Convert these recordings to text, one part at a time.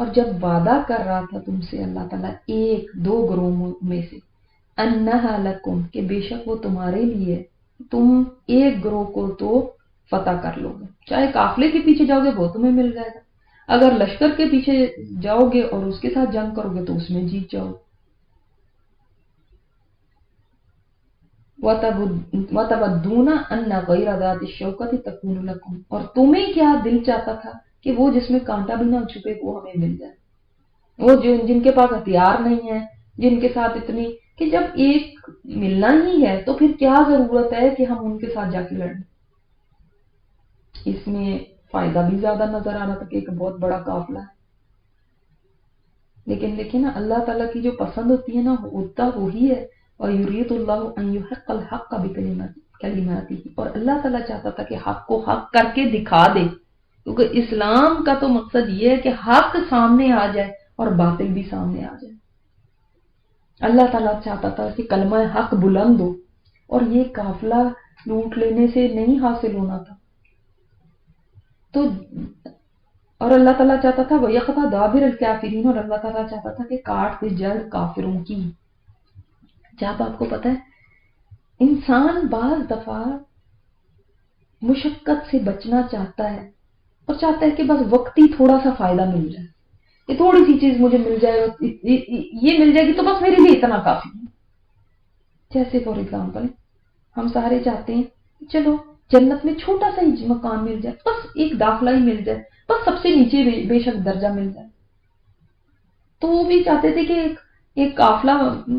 اور جب وعدہ کر رہا تھا تم سے اللہ تعالیٰ ایک دو گروہوں میں سے، انہا لکم کہ بے شک وہ تمہارے لیے، تم ایک گروہ کو تو فتح کر لو گے، چاہے قافلے کے پیچھے جاؤ گے وہ تمہیں مل جائے گا، اگر لشکر کے پیچھے جاؤ گے اور اس کے ساتھ جنگ کرو گے تو اس میں جیت جاؤ. وَتَوَدُّونَ أَنَّ غَيْرَ ذَاتِ الشَّوْكَةِ تَكُونُ لَكُمْ اور تمہیں کیا دل چاہتا تھا کہ وہ جس میں کانٹا بھی نہ چھپے وہ ہمیں مل جائے، وہ جن کے پاس ہتھیار نہیں ہے، جن کے ساتھ اتنی کہ جب ایک ملنا ہی ہے تو پھر کیا ضرورت ہے کہ ہم ان کے ساتھ جا کے لڑیں. اس میں فائدہ بھی زیادہ نظر آ رہا تھا کہ ایک بہت بڑا قافلہ ہے، لیکن دیکھیں نا اللہ تعالیٰ کی جو پسند ہوتی ہے نا ہوتا وہی ہے. اور یرید اللہ ان یحق الحق بکلماتہ اور اللہ تعالیٰ چاہتا تھا کہ حق کو حق کر کے دکھا دے، کیونکہ اسلام کا تو مقصد یہ ہے کہ حق سامنے آ جائے اور باطل بھی سامنے آ جائے. اللہ تعالیٰ چاہتا تھا کہ کلمہ حق بلند ہو، اور یہ قافلہ لوٹ لینے سے نہیں حاصل ہونا تھا. تو اور اللہ تعالیٰ چاہتا تھا وَيَقْطَعَ دَابِرَ الْكَافِرِينَ اور اللہ تعالیٰ چاہتا تھا کہ کاٹ دے جڑ کافروں کی. جب آپ کو پتہ ہے انسان بعض دفعہ مشقت سے بچنا چاہتا ہے اور چاہتا ہے کہ بس وقتی تھوڑا سا فائدہ مل جائے، کہ تھوڑی سی چیز مجھے مل جائے، یہ مل جائے گی تو بس میرے لیے اتنا کافی ہے. جیسے فار ایگزامپل ہم سارے چاہتے ہیں چلو جنت میں چھوٹا سا ہی مکان مل جائے، بس ایک داخلہ ہی مل جائے، بس سب سے نیچے بے شک درجہ مل جائے. تو وہ بھی چاہتے تھے کہ ایک قافلہ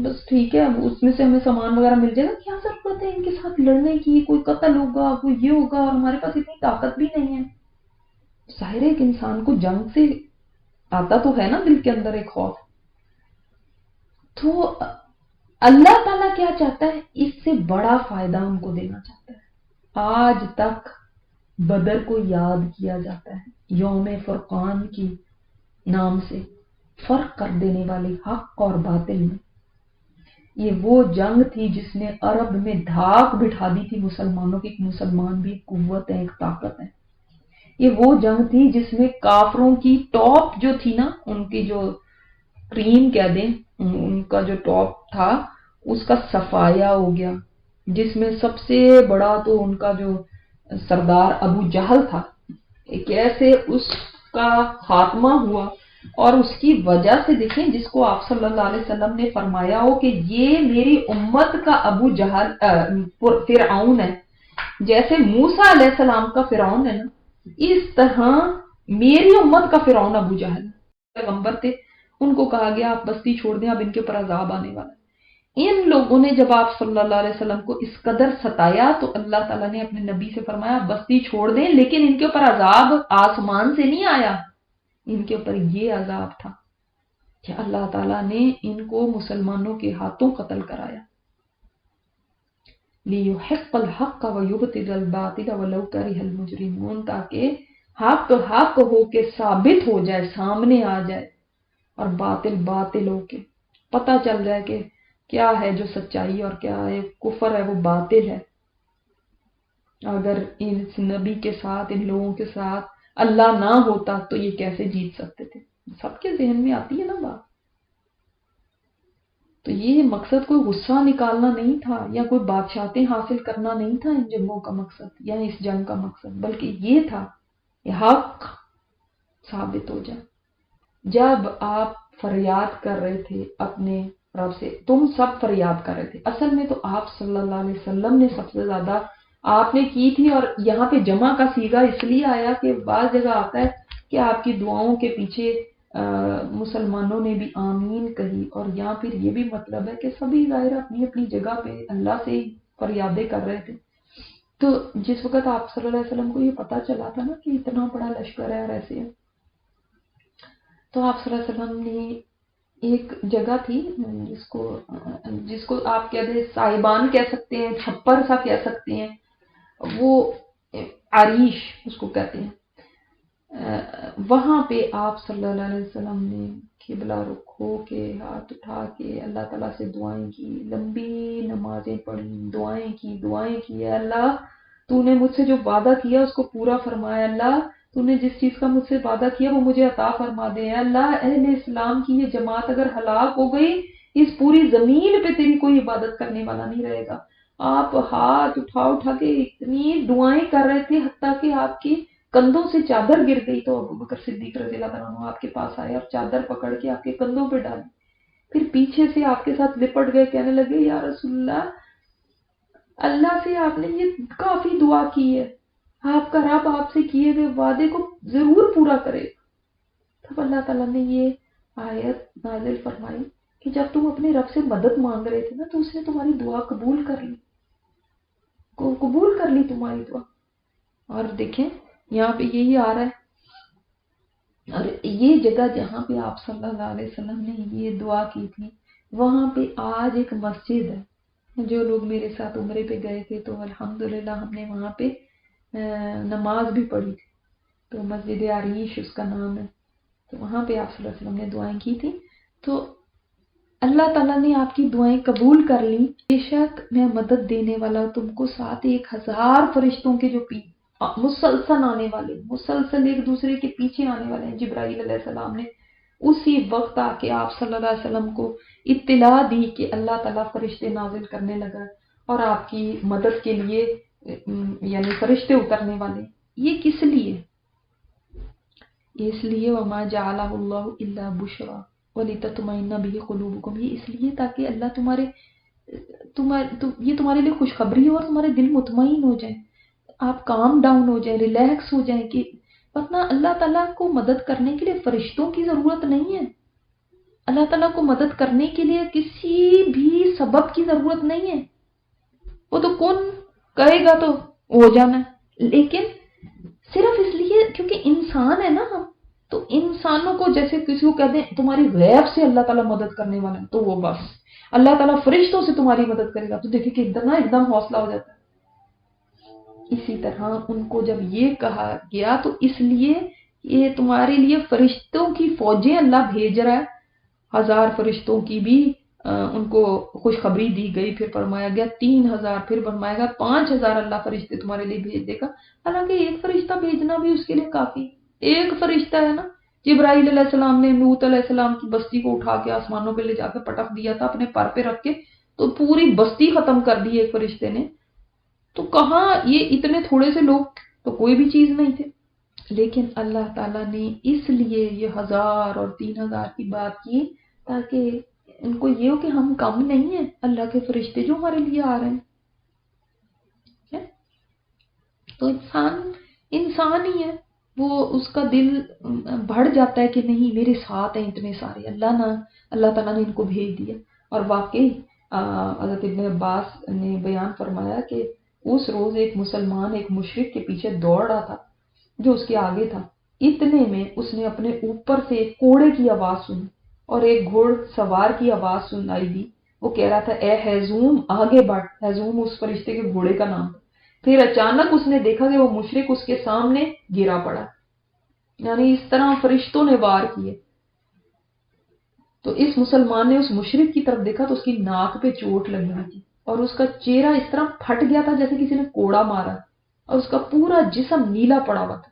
بس ٹھیک ہے، اس میں سے ہمیں سامان وغیرہ مل جائے گا، کیا ضرورت ہے ان کے ساتھ لڑنے کی، کوئی قتل ہوگا کوئی یہ ہوگا اور ہمارے پاس اتنی طاقت بھی نہیں ہے. ظاہر ہے ایک انسان کو جنگ سے آتا تو ہے نا دل کے اندر ایک خوف. تو اللہ تعالیٰ کیا چاہتا ہے، اس سے بڑا فائدہ ان کو دینا چاہتا ہے. آج تک بدر کو یاد کیا جاتا ہے یوم فرقان کی نام سے، فرق کر دینے والی حق اور باطل میں. یہ وہ جنگ تھی جس نے عرب میں دھاک بٹھا دی تھی مسلمانوں کی، مسلمان بھی ایک قوت ہے، ایک طاقت ہے. یہ وہ جنگ تھی جس میں کافروں کی ٹاپ جو تھی نا، ان کی جو کریم کہہ دیں، ان کا جو ٹاپ تھا اس کا صفایا ہو گیا، جس میں سب سے بڑا تو ان کا جو سردار ابو جہل تھا، کیسے اس کا خاتمہ ہوا. اور اس کی وجہ سے دیکھیں جس کو آپ صلی اللہ علیہ وسلم نے فرمایا ہو کہ یہ میری امت کا ابو جہل فرعون ہے، جیسے موسیٰ علیہ السلام کا فرعون ہے نا، اس طرح میری امت کا فرعون ابو جہل پیغمبر تھے. ان کو کہا گیا آپ بستی چھوڑ دیں، اب ان کے اوپر عذاب آنے والا ہے. ان لوگوں نے جب آپ صلی اللہ علیہ وسلم کو اس قدر ستایا تو اللہ تعالیٰ نے اپنے نبی سے فرمایا بستی چھوڑ دیں، لیکن ان کے اوپر عذاب آسمان سے نہیں آیا، ان کے اوپر یہ عذاب تھا کہ اللہ تعالیٰ نے ان کو مسلمانوں کے ہاتھوں قتل کرایا. لِيُحِقَّ الْحَقَّ وَيُبْطِلَ الْبَاطِلَ وَلَوْ كَرِهَ الْمُجْرِمُونَ تاکہ حق حق ہو کے ثابت ہو جائے، سامنے آ جائے، اور باطل باطل ہو کے پتہ چل جائے کہ کیا ہے جو سچائی اور کیا ہے کفر ہے، وہ باطل ہے. اگر اس نبی کے ساتھ، ان لوگوں کے ساتھ اللہ نہ ہوتا تو یہ کیسے جیت سکتے تھے؟ سب کے ذہن میں آتی ہے نا بات. تو یہ مقصد کوئی غصہ نکالنا نہیں تھا یا کوئی بادشاہتیں حاصل کرنا نہیں تھا ان جنگوں کا مقصد یا اس جنگ کا مقصد، بلکہ یہ تھا کہ حق ثابت ہو جائے. جب آپ فریاد کر رہے تھے اپنے رب سے، تم سب فریاد کر رہے تھے، اصل میں تو آپ صلی اللہ علیہ وسلم نے سب سے زیادہ آپ نے کی تھی. اور یہاں پہ جمع کا صیغہ اس لیے آیا کہ بعض جگہ آتا ہے کہ آپ کی دعاؤں کے پیچھے مسلمانوں نے بھی آمین کہی، اور یہاں پھر یہ بھی مطلب ہے کہ سبھی ظاہر اپنی اپنی جگہ پہ اللہ سے فریادیں کر رہے تھے. تو جس وقت آپ صلی اللہ علیہ وسلم کو یہ پتا چلا تھا نا کہ اتنا بڑا لشکر ہے اور ایسے ہے، تو آپ صلی اللہ علیہ وسلم نے ایک جگہ تھی جس کو آپ کہہ دیں صاحبان کہہ سکتے ہیں، چھپر سا کہہ سکتے ہیں، وہ عریش اس کو کہتے ہیں. وہاں پہ آپ صلی اللہ علیہ وسلم نے قبلہ رخ ہو کے ہاتھ اٹھا کے اللہ تعالیٰ سے دعائیں کی، لمبی نمازیں پڑھی، دعائیں کی. اے اللہ تو نے مجھ سے جو وعدہ کیا اس کو پورا فرمایا. اللہ تو نے جس چیز کا مجھ سے وعدہ کیا وہ مجھے عطا فرما دے. اے اللہ اہل اسلام کی یہ جماعت اگر ہلاک ہو گئی، اس پوری زمین پہ تیری کوئی عبادت کرنے والا نہیں رہے گا. آپ ہاتھ اٹھا اٹھا کے اتنی دعائیں کر رہے تھے، حتیٰ کہ آپ کی کندھوں سے چادر گر گئی تو ابو بکر صدیق رضی اللہ عنہ آپ کے پاس آئے اور چادر پکڑ کے آپ کے کندھوں پہ ڈالی. پھر پیچھے سے آپ کے ساتھ لپٹ گئے، کہنے لگے یا رسول اللہ، اللہ سے آپ نے یہ کافی دعا کی ہے، آپ کا رب آپ سے کیے ہوئے وعدے کو ضرور پورا کرے. تب اللہ تعالیٰ نے یہ آیت نازل فرمائی کہ جب تم اپنے رب سے مدد مانگ رہے تھے نا تو اس نے تمہاری دعا قبول کر لی، قبول کر لی تمہاری دعا. اور دیکھیں یہاں پہ یہی آ رہا ہے، اور یہ جگہ جہاں پہ آپ صلی اللہ علیہ وسلم نے یہ دعا کی تھی وہاں پہ آج ایک مسجد ہے. جو لوگ میرے ساتھ عمرے پہ گئے تھے تو الحمدللہ ہم نے وہاں پہ نماز بھی پڑھی تھی. تو مسجد عریش اس کا نام ہے. تو وہاں پہ آپ صلی اللہ علیہ وسلم نے دعائیں کی تھی. تو اللہ تعالیٰ نے آپ کی دعائیں قبول کر لی. بے شک میں مدد دینے والا تم کو ساتھ 1000 فرشتوں کے جو مسلسل آنے والے، مسلسل ایک دوسرے کے پیچھے آنے والے ہیں. جبرائیل علیہ السلام نے اسی وقت آ کے آپ صلی اللہ علیہ وسلم کو اطلاع دی کہ اللہ تعالیٰ فرشتے نازل کرنے لگا اور آپ کی مدد کے لیے یعنی فرشتے اترنے والے. یہ کس لیے؟ اس لیے وما جعلہ اللہ الا بشرا ولتطمئن بہ قلوبکم، یہ اس لیے تاکہ اللہ یہ تمہارے لیے خوشخبری ہو اور تمہارے دل مطمئن ہو جائیں، آپ کام ڈاؤن ہو جائیں، ریلیکس ہو جائیں. کہ ورنہ اللہ تعالیٰ کو مدد کرنے کے لیے فرشتوں کی ضرورت نہیں ہے. اللہ تعالیٰ کو مدد کرنے کے لیے کسی بھی سبب کی ضرورت نہیں ہے. وہ تو کون کہے گا تو ہو جانا ہے، لیکن صرف اس لیے کیونکہ انسان ہے نا ہم. تو انسانوں کو جیسے کسی کو کہتے ہیں تمہاری غیب سے اللہ تعالیٰ مدد کرنے والا ہے، تو وہ بس اللہ تعالیٰ فرشتوں سے تمہاری مدد کرے گا تو دیکھیں کہ ایک دم حوصلہ ہو جاتا ہے. اسی طرح ان کو جب یہ کہا گیا تو اس لیے یہ تمہارے لیے فرشتوں کی فوجیں اللہ بھیج رہا ہے. 1000 فرشتوں کی بھی ان کو خوشخبری دی گئی. پھر فرمایا گیا 3000، پھر فرمایا گیا 5000 اللہ فرشتے تمہارے لیے بھیج دے گا. حالانکہ ایک فرشتہ بھیجنا بھی اس کے لیے کافی، ایک فرشتہ ہے نا. جبرائیل علیہ السلام نے لوط علیہ السلام کی بستی کو اٹھا کے آسمانوں پہ لے جا کے پٹک دیا تھا اپنے پر پہ رکھ کے، تو پوری بستی ختم کر دی ایک فرشتے نے. تو کہاں یہ اتنے تھوڑے سے لوگ تو کوئی بھی چیز نہیں تھے. لیکن اللہ تعالیٰ نے اس لیے یہ 1000 اور 3000 کی بات کی تاکہ ان کو یہ ہو کہ ہم کم نہیں ہیں، اللہ کے فرشتے جو ہمارے لیے آ رہے ہیں. تو انسان ہی ہے، وہ اس کا دل بڑھ جاتا ہے کہ نہیں میرے ساتھ ہیں اتنے سارے، اللہ تعالیٰ نے ان کو بھیج دیا. اور واقعی حضرت ابن عباس نے بیان فرمایا کہ اس روز ایک مسلمان ایک مشرک کے پیچھے دوڑ رہا تھا جو اس کے آگے تھا. اتنے میں اس نے اپنے اوپر سے ایک کوڑے کی آواز سنی اور ایک گھوڑ سوار کی آواز سنائی دی. وہ کہہ رہا تھا اے ہیزوم آگے بڑھ. ہیزوم اس فرشتے کے گھوڑے کا نام. پھر اچانک اس نے دیکھا کہ وہ مشرک اس کے سامنے گرا پڑا. یعنی اس طرح فرشتوں نے وار کیے. تو اس مسلمان نے اس مشرک کی طرف دیکھا تو اس کی ناک پہ چوٹ لگی ہوئی تھی اور اس کا چہرہ اس طرح پھٹ گیا تھا جیسے کسی نے کوڑا مارا اور اس کا پورا جسم نیلا پڑا ہوا تھا.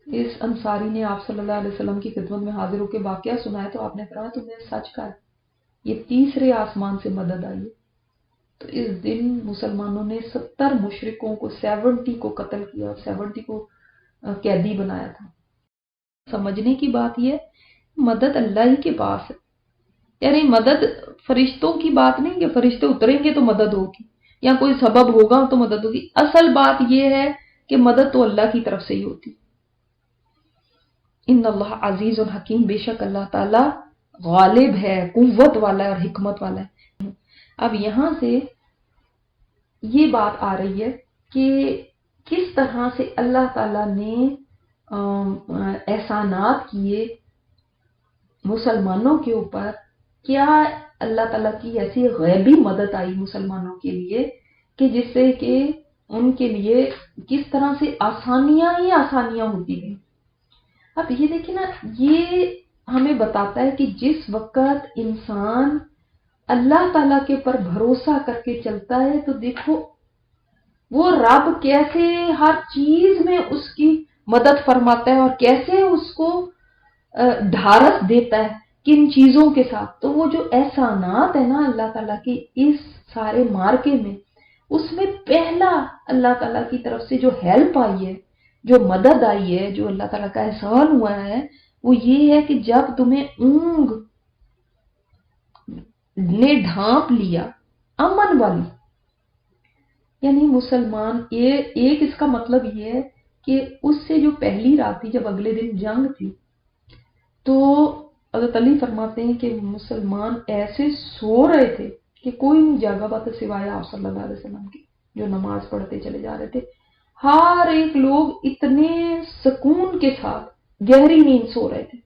اس انصاری نے آپ صلی اللہ علیہ وسلم کی خدمت میں حاضر ہو کے واقعہ سنایا تو آپ نے فرمایا تم نے سچ کہا، یہ تیسرے آسمان سے مدد آئی ہے. تو اس دن مسلمانوں نے 70 مشرکوں کو 70 کو قتل کیا اور 70 کو قیدی بنایا تھا. سمجھنے کی بات یہ مدد اللہ ہی کے پاس ہے. یعنی مدد فرشتوں کی بات نہیں کہ فرشتے اتریں گے تو مدد ہوگی یا کوئی سبب ہوگا تو مدد ہوگی. اصل بات یہ ہے کہ مدد تو اللہ کی طرف سے ہی ہوتی. ان اللہ عزیز الحکیم، بے شک اللہ تعالیٰ غالب ہے، قوت والا ہے اور حکمت والا ہے. اب یہاں سے یہ بات آ رہی ہے کہ کس طرح سے اللہ تعالیٰ نے احسانات کیے مسلمانوں کے اوپر. کیا اللہ تعالیٰ کی ایسی غیبی مدد آئی مسلمانوں کے لیے کہ جس سے کہ ان کے لیے کس طرح سے آسانیاں ہی آسانیاں ہوتی گئیں. اب یہ دیکھیں نا، یہ ہمیں بتاتا ہے کہ جس وقت انسان اللہ تعالیٰ کے پر بھروسہ کر کے چلتا ہے تو دیکھو وہ رب کیسے ہر چیز میں اس کی مدد فرماتا ہے اور کیسے اس کو ڈھارس دیتا ہے کن چیزوں کے ساتھ. تو وہ جو احسانات ہے نا اللہ تعالیٰ کی اس سارے مارکے میں، اس میں پہلا اللہ تعالیٰ کی طرف سے جو ہیلپ آئی ہے، جو مدد آئی ہے، جو اللہ تعالیٰ کا احسان ہوا ہے، وہ یہ ہے کہ جب تمہیں اونگ نے ڈھانپ لیا، امن والی، یعنی مسلمان، ایک اس کا مطلب یہ ہے کہ اس سے جو پہلی رات تھی جب اگلے دن جنگ تھی، تو حضرت علی فرماتے ہیں کہ مسلمان ایسے سو رہے تھے کہ کوئی نہیں جاگا ہوا تھا سوائے آپ صلی اللہ علیہ وسلم کے، جو نماز پڑھتے چلے جا رہے تھے. ہر ایک لوگ اتنے سکون کے ساتھ گہری نیند سو رہے تھے.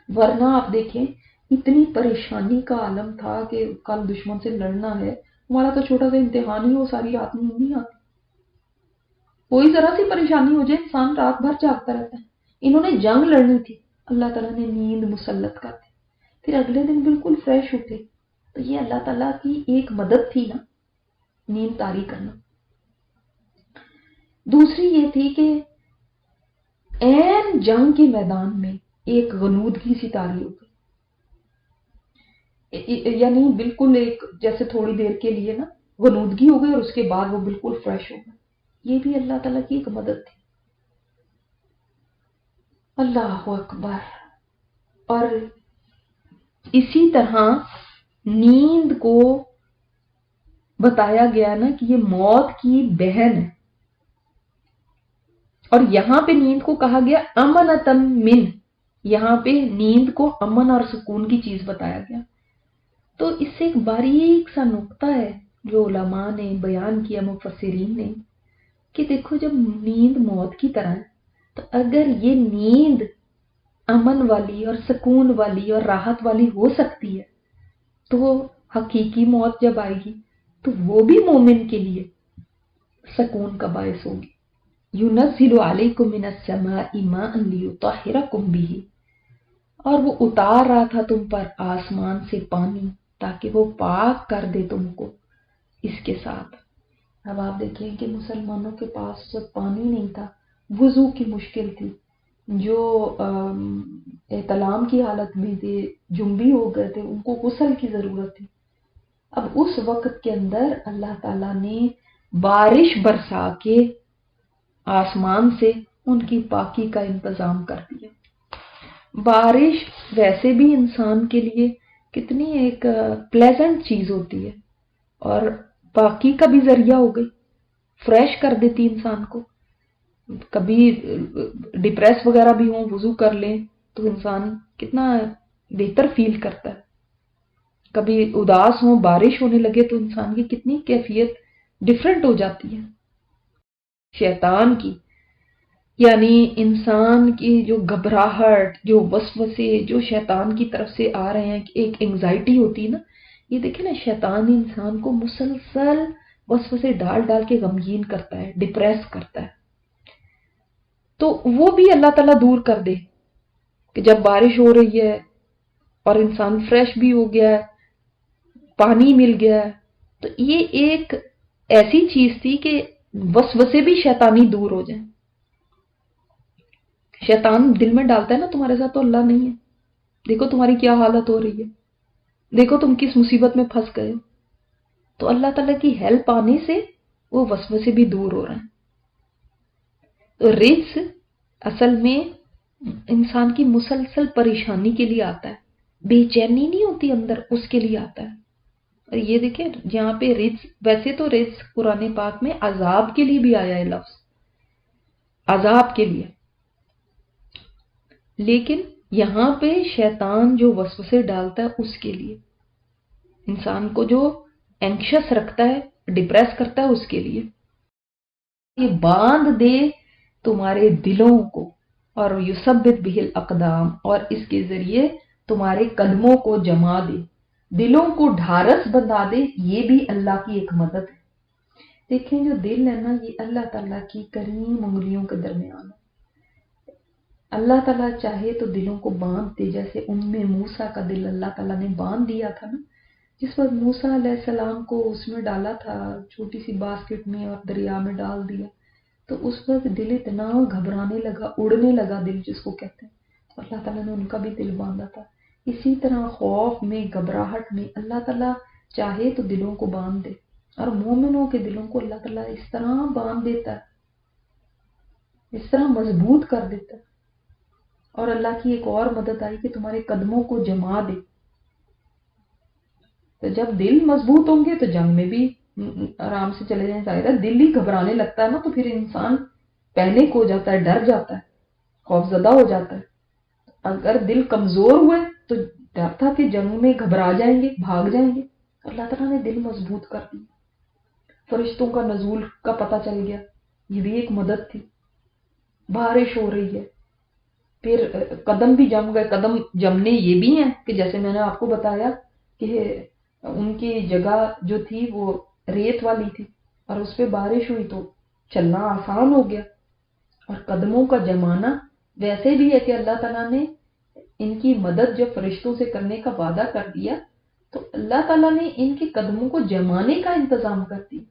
ورنہ آپ دیکھیں اتنی پریشانی کا عالم تھا کہ کل دشمن سے لڑنا ہے، ہمارا تو چھوٹا سا امتحان ہی ہو ساری رات نیند نہیں آتی. کوئی ذرا سی پریشانی ہو جائے انسان رات بھر جاگتا رہتا ہے. انہوں نے جنگ لڑنی تھی، اللہ تعالیٰ نے نیند مسلط کر دی، پھر اگلے دن بالکل فریش اٹھے. تو یہ اللہ تعالیٰ کی ایک مدد تھی نا، نیند طاری کرنا. دوسری یہ تھی کہ عین جنگ کے میدان میں ایک غنودگی سی طاری ہو گئی، یعنی بالکل ایک جیسے تھوڑی دیر کے لیے نا غنودگی ہو گئی اور اس کے بعد وہ بالکل فریش ہو گئے. یہ بھی اللہ تعالیٰ کی ایک مدد تھی. اللہ اکبر. اور اسی طرح نیند کو بتایا گیا نا کہ یہ موت کی بہن ہے، اور یہاں پہ نیند کو کہا گیا امنتم من، یہاں پہ نیند کو امن اور سکون کی چیز بتایا گیا. تو اس سے ایک باریک سا نقطہ ہے جو علماء نے بیان کیا، مفسرین نے، کہ دیکھو جب نیند موت کی طرح ہے تو اگر یہ نیند امن والی اور سکون والی اور راحت والی ہو سکتی ہے تو حقیقی موت جب آئے گی تو وہ بھی مومن کے لیے سکون کا باعث ہوگی. یُنَزِّلُ عَلَيْكُم مِّنَ السَّمَاءِ مَاءً لِّيُطَہِّرَكُم بِهِ، اور وہ اتار رہا تھا تم پر آسمان سے پانی تاکہ وہ پاک کر دے تم کو اس کے ساتھ. اب آپ دیکھیں کہ مسلمانوں کے پاس جب پانی نہیں تھا، وضو کی مشکل تھی، جو احتلام کی حالت میں تھے، جنبی ہو گئے تھے، ان کو غسل کی ضرورت تھی. اب اس وقت کے اندر اللہ تعالیٰ نے بارش برسا کے آسمان سے ان کی پاکی کا انتظام کر دیا. بارش ویسے بھی انسان کے لیے کتنی ایک پلیزنٹ چیز ہوتی ہے اور پاکی کا بھی ذریعہ ہو گئی، فریش کر دیتی انسان کو. کبھی ڈپریس وغیرہ بھی ہوں، وضو کر لیں تو انسان کتنا بہتر فیل کرتا ہے. کبھی اداس ہوں، بارش ہونے لگے تو انسان کی کتنی کیفیت ڈفرینٹ ہو جاتی ہے. شیطان کی، یعنی انسان کی جو گھبراہٹ، جو وسوسے جو شیطان کی طرف سے آ رہے ہیں، ایک انگزائٹی ہوتی ہے نا، یہ دیکھیں نا شیطان انسان کو مسلسل وسوسے ڈال ڈال کے غمگین کرتا ہے، ڈپریس کرتا ہے. تو وہ بھی اللہ تعالیٰ دور کر دے کہ جب بارش ہو رہی ہے اور انسان فریش بھی ہو گیا ہے، پانی مل گیا ہے، تو یہ ایک ایسی چیز تھی کہ وسوسے بھی شیطانی دور ہو جائیں. شیطان دل میں ڈالتا ہے نا تمہارے ساتھ تو اللہ نہیں ہے، دیکھو تمہاری کیا حالت ہو رہی ہے، دیکھو تم کس مصیبت میں پھنس گئے ہو. تو اللہ تعالیٰ کی ہیلپ آنے سے وہ وسوسے بھی دور ہو رہے ہیں. تو رجس اصل میں انسان کی مسلسل پریشانی کے لیے آتا ہے، بے چینی نہیں ہوتی اندر، اس کے لیے آتا ہے. اور یہ دیکھیں یہاں پہ رجس، ویسے تو رجس قرآن پاک میں عذاب کے لیے بھی آیا ہے لفظ، عذاب کے لیے، لیکن یہاں پہ شیطان جو وسوسے ڈالتا ہے اس کے لیے، انسان کو جو اینکشس رکھتا ہے، ڈپریس کرتا ہے، اس کے لیے. یہ باندھ دے تمہارے دلوں کو، اور یثبت بہ الاقدام، اور اس کے ذریعے تمہارے قدموں کو جما دے، دلوں کو ڈھارس بندھا دے. یہ بھی اللہ کی ایک مدد ہے. دیکھیں جو دل ہے نا، یہ اللہ تعالیٰ کی کریم انگلیوں کے درمیان ہے. اللہ تعالیٰ چاہے تو دلوں کو باندھ دے، جیسے موسیٰ کا دل اللہ تعالیٰ نے باندھ دیا تھا نا، جس وقت موسیٰ علیہ السلام کو اس میں ڈالا تھا چھوٹی سی باسکٹ میں اور دریا میں ڈال دیا، تو اس وقت دل اتنا گھبرانے لگا، اڑنے لگا دل جس کو کہتے ہیں، تو اللہ تعالیٰ نے ان کا بھی دل باندھا تھا۔ اسی طرح خوف میں، گھبراہٹ میں اللہ تعالیٰ چاہے تو دلوں کو باندھ دے، اور مومنوں کے دلوں کو اللہ تعالیٰ اس طرح باندھ دیتا ہے، اس طرح مضبوط کر دیتا ہے۔ اور اللہ کی ایک اور مدد آئی کہ تمہارے قدموں کو جما دے۔ تو جب دل مضبوط ہوں گے تو جنگ میں بھی آرام سے چلے جائیں۔ ظاہر ہے دل ہی گھبرانے لگتا ہے نا، تو پھر انسان پینک ہو جاتا ہے، ڈر جاتا ہے، خوف زدہ ہو جاتا ہے۔ اگر دل کمزور ہوئے تو ڈر تھا کہ جنگ میں گھبرا جائیں گے، بھاگ جائیں گے۔ اللہ تعالیٰ نے دل مضبوط کر دی، فرشتوں کا نزول کا پتہ چل گیا، یہ بھی ایک مدد تھی۔ بارش ہو رہی ہے، پھر قدم بھی جم گئے۔ قدم جمنے یہ بھی ہیں کہ جیسے میں نے آپ کو بتایا کہ ان کی جگہ جو تھی وہ ریت والی تھی، اور اس پہ بارش ہوئی تو چلنا آسان ہو گیا۔ اور قدموں کا جمانا ویسے بھی ہے کہ اللہ تعالیٰ نے ان کی مدد جب فرشتوں سے کرنے کا وعدہ کر دیا تو اللہ تعالیٰ نے ان کے قدموں کو جمانے کا انتظام کر دیا۔